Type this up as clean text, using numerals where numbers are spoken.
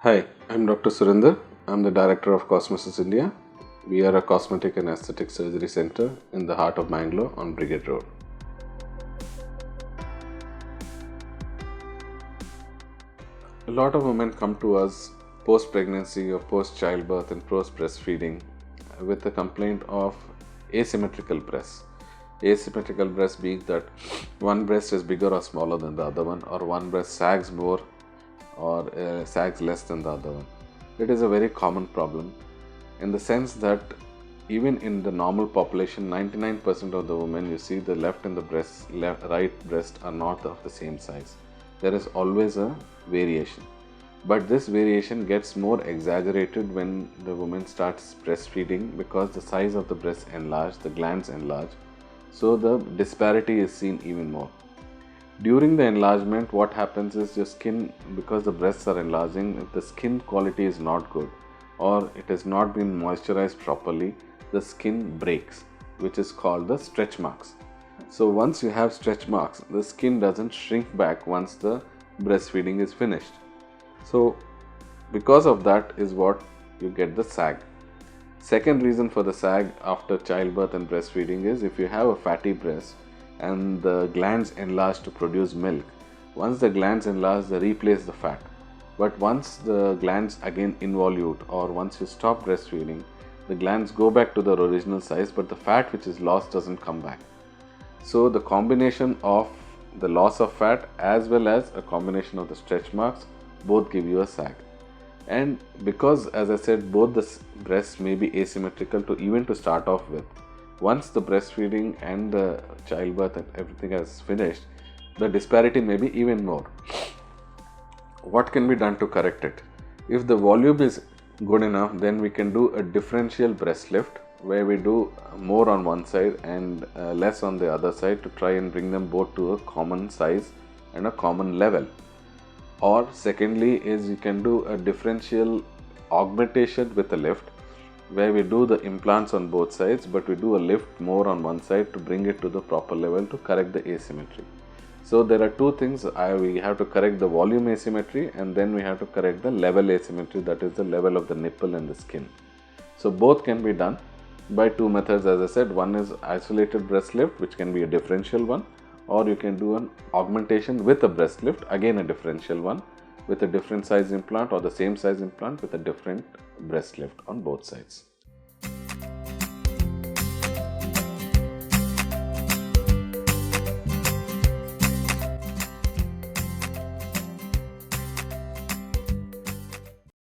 Hi, I'm Dr. Surindher. I'm the Director of Cosmesis India. We are a cosmetic and aesthetic surgery center in the heart of Bangalore on Brigade Road. A lot of women come to us post-pregnancy or post-childbirth and post-breastfeeding with a complaint of asymmetrical breasts. Asymmetrical breast being that one breast is bigger or smaller than the other one, or one breast sags more or sags less than the other one. It is a very common problem in the sense that even in the normal population, 99% of the women you see the left and the right breast are not of the same size. There is always a variation, but this variation gets more exaggerated when the woman starts breastfeeding because the size of the breast enlarge, the glands enlarge, so the disparity is seen even more. During the enlargement, what happens is your skin, because the breasts are enlarging, if the skin quality is not good or it has not been moisturized properly, the skin breaks, which is called the stretch marks. So once you have stretch marks, the skin doesn't shrink back once the breastfeeding is finished. So because of that is what you get the sag. Second reason for the sag after childbirth and breastfeeding is if you have a fatty breast and the glands enlarge to produce milk. Once the glands enlarge, they replace the fat. But once the glands again involute, or once you stop breastfeeding, the glands go back to their original size, but the fat which is lost doesn't come back. So the combination of the loss of fat as well as a combination of the stretch marks both give you a sag. And because, as I said, both the breasts may be asymmetrical to start off with, once the breastfeeding and the childbirth and everything has finished, the disparity may be even more. What can be done to correct it? If the volume is good enough, then we can do a differential breast lift where we do more on one side and less on the other side to try and bring them both to a common size and a common level. Or secondly is you can do a differential augmentation with a lift where we do the implants on both sides, but we do a lift more on one side to bring it to the proper level to correct the asymmetry. So there are two things. We have to correct the volume asymmetry and then we have to correct the level asymmetry, that is the level of the nipple and the skin. So both can be done by two methods, as I said. One is isolated breast lift, which can be a differential one, or you can do an augmentation with a breast lift, again a differential one with a different size implant or the same size implant with a different breast lift on both sides.